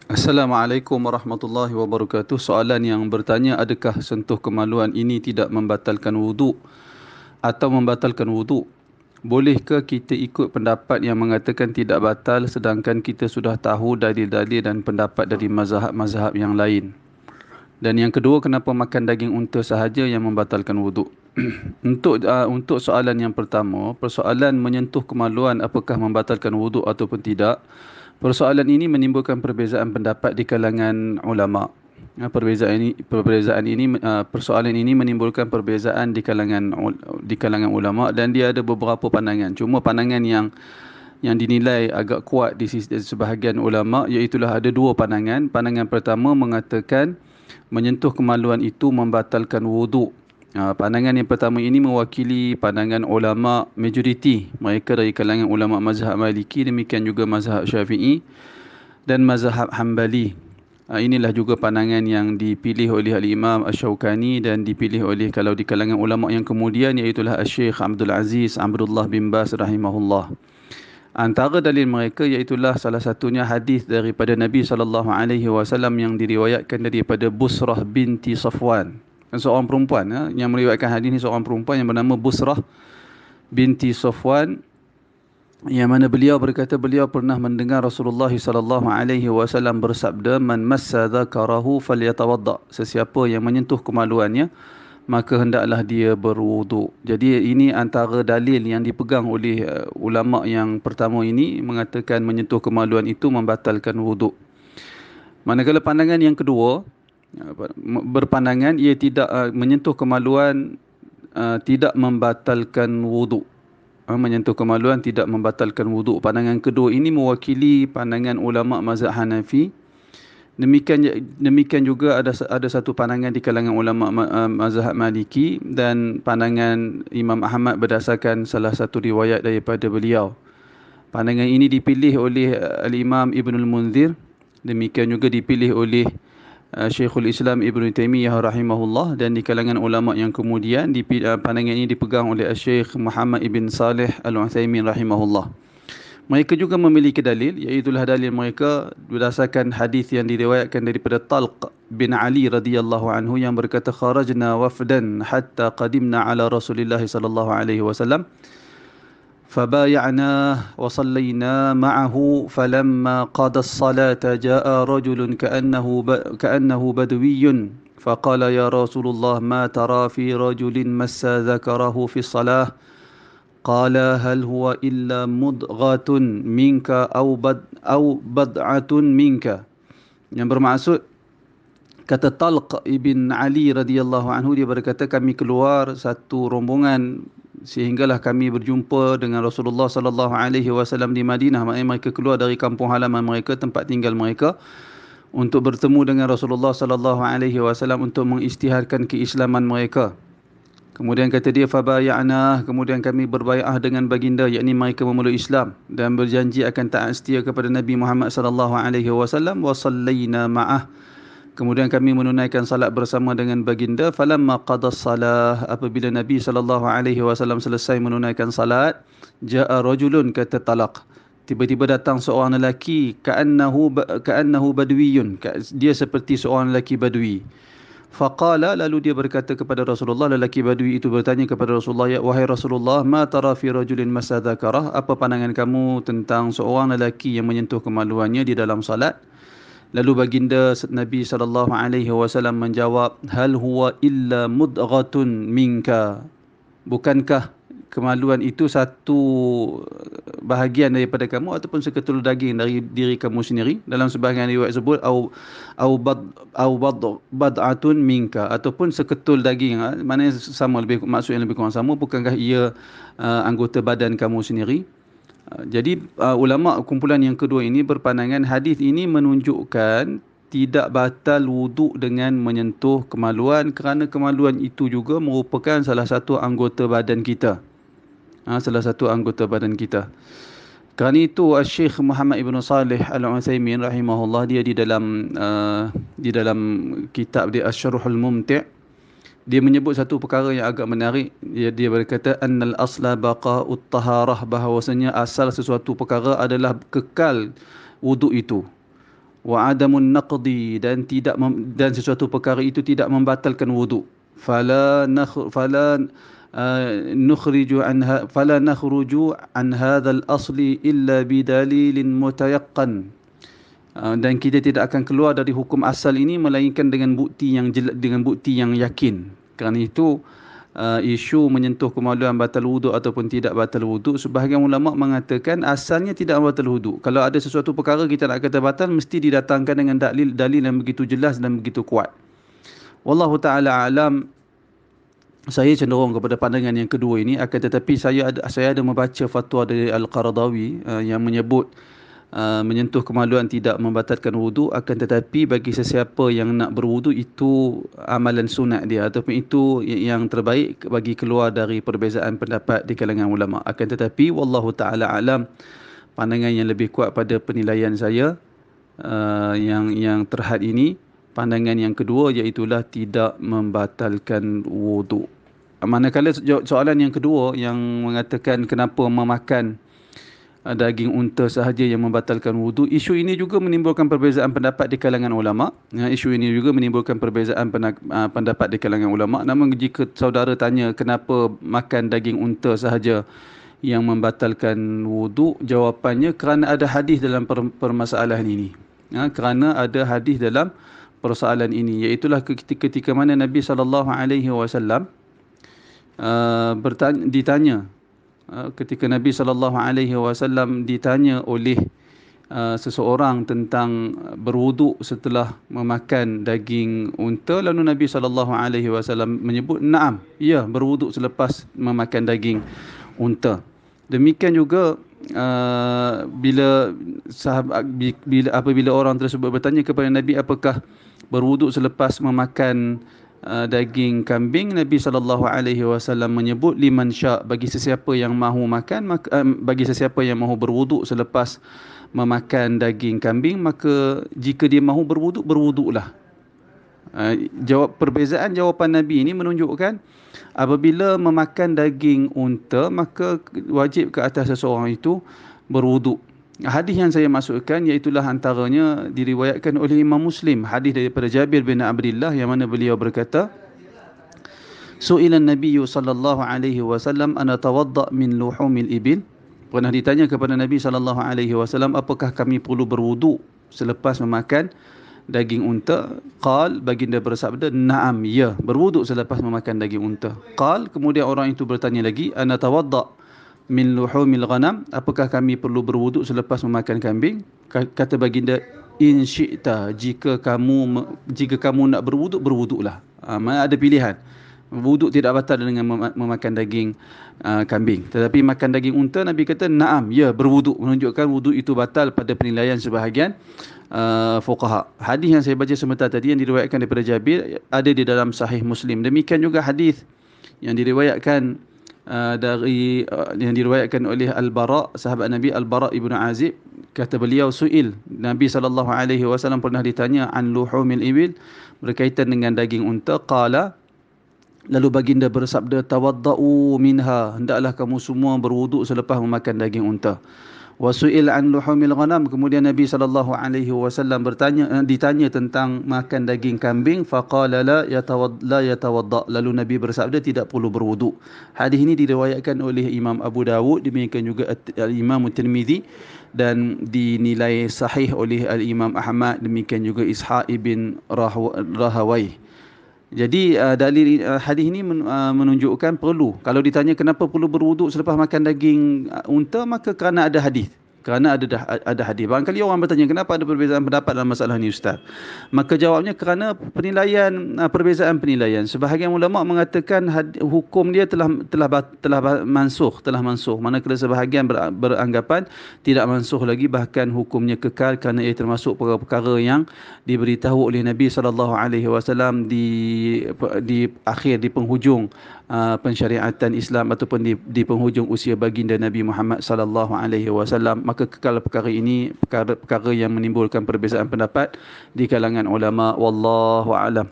Assalamualaikum warahmatullahi wabarakatuh. Soalan yang bertanya, adakah sentuh kemaluan ini tidak membatalkan wuduk atau membatalkan wuduk? Bolehkah kita ikut pendapat yang mengatakan tidak batal sedangkan kita sudah tahu dalil-dalil dan pendapat dari mazhab-mazhab yang lain? Dan yang kedua, kenapa makan daging unta sahaja yang membatalkan wuduk? Untuk soalan yang pertama, persoalan menyentuh kemaluan apakah membatalkan wuduk ataupun tidak? Persoalan ini menimbulkan perbezaan pendapat di kalangan ulama. Persoalan ini menimbulkan perbezaan di kalangan ulama, dan dia ada beberapa pandangan. Cuma pandangan yang dinilai agak kuat di sisi sebahagian ulama, iaitulah ada dua pandangan. Pandangan pertama mengatakan menyentuh kemaluan itu membatalkan wuduk. Pandangan yang pertama ini mewakili pandangan ulama majoriti, mereka dari kalangan ulama mazhab Maliki, demikian juga mazhab Syafi'i dan mazhab Hambali. Inilah juga pandangan yang dipilih oleh Al-Imam Asy-Syaukani dan dipilih oleh, kalau di kalangan ulama yang kemudian, iaitulah Syekh Abdul Aziz Abdullah bin Baz rahimahullah. Antara dalil mereka iaitulah salah satunya hadis daripada Nabi SAW yang diriwayatkan daripada Busrah binti Safwan. Seorang perempuan yang meriwayatkan hadis ini, seorang perempuan yang bernama Busrah binti Safwan, yang mana beliau berkata beliau pernah mendengar Rasulullah SAW bersabda, "Man massa dzakarahu falyatawadda." Sesiapa yang menyentuh kemaluannya, maka hendaklah dia berwuduk. Jadi ini antara dalil yang dipegang oleh ulama yang pertama ini, mengatakan menyentuh kemaluan itu membatalkan wuduk. Manakala pandangan yang kedua berpandangan ia tidak menyentuh kemaluan tidak membatalkan wuduk. Menyentuh kemaluan tidak membatalkan wuduk. Pandangan kedua ini mewakili pandangan ulama mazhab Hanafi. Demikian juga ada satu pandangan di kalangan ulama mazhab Maliki dan pandangan Imam Ahmad berdasarkan salah satu riwayat daripada beliau. Pandangan ini dipilih oleh Al-Imam Ibnul Munzir, demikian juga dipilih oleh Syekhul Islam Ibn Taimiyah rahimahullah, dan di kalangan ulama yang kemudian pandangan ini dipegang oleh Syekh Muhammad Ibn Salih Al-Utsaimin rahimahullah. Mereka juga memiliki dalil, iaitulah dalil mereka berdasarkan hadis yang diriwayatkan daripada Talq bin Ali radhiyallahu anhu yang berkata, "Kharajna wafdan hatta qadimna ala Rasulillah sallallahu alaihi wasallam fabay'na wa sallayna ma'ahu falamma qada as-salata jaa'a rajulun ka'annahu badwiyyun faqala ya Rasulullah ma tara fi rajulin massa dhakarahu fi as-salah." Qala hal huwa illa mudghatun minka au bad'atun minka. Yang bermaksud, kata Talq ibn Ali radhiyallahu anhu, dia berkata kami keluar satu rombongan sehinggalah kami berjumpa dengan Rasulullah sallallahu alaihi wasallam di Madinah. Maknanya mereka keluar dari kampung halaman mereka, tempat tinggal mereka, untuk bertemu dengan Rasulullah sallallahu alaihi wasallam untuk mengisytiharkan keislaman mereka. Kemudian kata dia, fabaya'na, kemudian kami berbai'ah dengan baginda, yakni mereka memeluk Islam dan berjanji akan taat setia kepada Nabi Muhammad sallallahu alaihi wasallam, wa sallayna ma'ah. Kemudian kami menunaikan salat bersama dengan baginda. Falamma qada salah, apabila Nabi sallallahu alaihi wasallam selesai menunaikan salat, ja'a rajulun, kata Talaq, tiba-tiba datang seorang lelaki, ka'annahu badwiyun, dia seperti seorang lelaki badui. Faqala, lalu dia berkata kepada Rasulullah, lelaki badui itu bertanya kepada Rasulullah, ya wahai Rasulullah, ma tara fi rajulin massa dzakarah, apa pandangan kamu tentang seorang lelaki yang menyentuh kemaluannya di dalam salat? Lalu baginda Nabi sallallahu alaihi wasallam menjawab, hal huwa illa mudghatun minka, bukankah kemaluan itu satu bahagian daripada kamu ataupun seketul daging dari diri kamu sendiri. Dalam sebahagian riwayat sebut bad'atun minka, ataupun seketul daging. Maknanya sama, maksud yang lebih kurang sama, bukankah ia anggota badan kamu sendiri? Jadi ulama kumpulan yang kedua ini berpandangan hadis ini menunjukkan tidak batal wuduk dengan menyentuh kemaluan, kerana kemaluan itu juga merupakan salah satu anggota badan kita. Salah satu anggota badan kita. Kerana itu Syekh Muhammad Ibn Salih Al-Utsaimin rahimahullah, dia di dalam kitab dia Asy-Syarhul Mumti', dia menyebut satu perkara yang agak menarik. Dia berkata annal asla baqa'ut taharah, bahawasanya asal sesuatu perkara adalah kekal wuduk itu. wa adamun naqdi, dan dan sesuatu perkara itu tidak membatalkan wudu. Fala nakhruju an hadzal asli illa bidalilin mutayaqqan. Dan kita tidak akan keluar dari hukum asal ini melainkan dengan bukti yang yakin. Kerana itu isu menyentuh kemaluan batal wuduk ataupun tidak batal wuduk, sebahagian ulama mengatakan asalnya tidak batal wuduk. Kalau ada sesuatu perkara kita nak kata batal, mesti didatangkan dengan dalil yang begitu jelas dan begitu kuat. Wallahu taala alam. Saya cenderung kepada pandangan yang kedua ini, akan tetapi saya ada membaca fatwa dari Al-Qaradawi yang menyebut menyentuh kemaluan tidak membatalkan wudu, akan tetapi bagi sesiapa yang nak berwudu itu amalan sunat dia, ataupun itu yang terbaik bagi keluar dari perbezaan pendapat di kalangan ulama. Akan tetapi wallahu taala alam, pandangan yang lebih kuat pada penilaian saya yang terhad ini, pandangan yang kedua, iaitulah tidak membatalkan wudu. Manakala soalan yang kedua yang mengatakan kenapa memakan daging unta sahaja yang membatalkan wudu, isu ini juga menimbulkan perbezaan pendapat di kalangan ulama. Isu ini juga menimbulkan perbezaan pendapat di kalangan ulama. Namun jika saudara tanya kenapa makan daging unta sahaja yang membatalkan wudu, jawapannya kerana ada hadis dalam permasalahan ini. Kerana ada hadis dalam persoalan ini, iaitulah ketika mana Nabi SAW ditanya, ketika Nabi SAW ditanya oleh seseorang tentang berwuduk setelah memakan daging unta, lalu Nabi SAW menyebut na'am, ya, berwuduk selepas memakan daging unta. Demikian juga apabila orang tersebut bertanya kepada Nabi apakah berwuduk selepas memakan daging kambing, Nabi SAW menyebut liman sya', bagi sesiapa yang mahu makan, bagi sesiapa yang mahu berwuduk selepas memakan daging kambing, maka jika dia mahu berwuduk, berwuduklah. Perbezaan jawapan Nabi ini menunjukkan apabila memakan daging unta, maka wajib ke atas seseorang itu berwuduk. Hadis yang saya masukkan iaitulah antaranya diriwayatkan oleh Imam Muslim, hadis daripada Jabir bin Abdullah, yang mana beliau berkata, Su'ilan Nabiyyu sallallahu alaihi wasallam ana tawadda min luhumil ibil. Pernah ditanya kepada Nabi sallallahu alaihi wasallam, apakah kami perlu berwuduk selepas memakan daging unta? Qal, baginda bersabda, na'am, ya, berwuduk selepas memakan daging unta. Qal, kemudian orang itu bertanya lagi, ana tawadda min luhumil ghanam, apakah kami perlu berwuduk selepas memakan kambing? Kata baginda, in syi'ta, jika kamu nak berwuduk, berwuduklah. Ada pilihan. Wuduk tidak batal dengan memakan daging kambing. Tetapi makan daging unta, Nabi kata na'am, ya, berwuduk, menunjukkan wuduk itu batal pada penilaian sebahagian fuqaha. Hadis yang saya baca sebentar tadi yang diriwayatkan daripada Jabir ada di dalam Sahih Muslim. Demikian juga hadis yang diriwayatkan yang diriwayatkan oleh Al-Bara, sahabat Nabi Al-Bara ibnu Azib, kata beliau, su'il, Nabi SAW pernah ditanya an luhumil ibil, berkaitan dengan daging unta. Qala, lalu baginda bersabda, tawadda'u minha, hendaklah kamu semua berwuduk selepas memakan daging unta. Wasu'il an luhumil ghanam, kemudian Nabi SAW ditanya tentang makan daging kambing, faqala la yatawadda, lalu Nabi bersabda tidak perlu berwuduk. Hadis ini diriwayatkan oleh Imam Abu Dawud, demikian juga Imam Tirmizi, dan dinilai sahih oleh Al-Imam Ahmad, demikian juga Ishaq ibn Rahawai. Jadi dalil hadis ini menunjukkan perlu. Kalau ditanya kenapa perlu berwuduk selepas makan daging unta, maka kerana ada hadis. Kerana ada hadis. Barangkali orang bertanya, kenapa ada perbezaan pendapat dalam masalah ni Ustaz? Maka jawabnya kerana perbezaan penilaian. Sebahagian ulama mengatakan hukum dia telah mansuh. Manakala sebahagian beranggapan tidak mansuh lagi, bahkan hukumnya kekal kerana ia termasuk perkara-perkara yang diberitahu oleh Nabi SAW di akhir, di penghujung pensyariatan Islam, ataupun di penghujung usia baginda Nabi Muhammad SAW. Maka kekal perkara ini perkara yang menimbulkan perbezaan pendapat di kalangan ulama. Wallahu a'lam.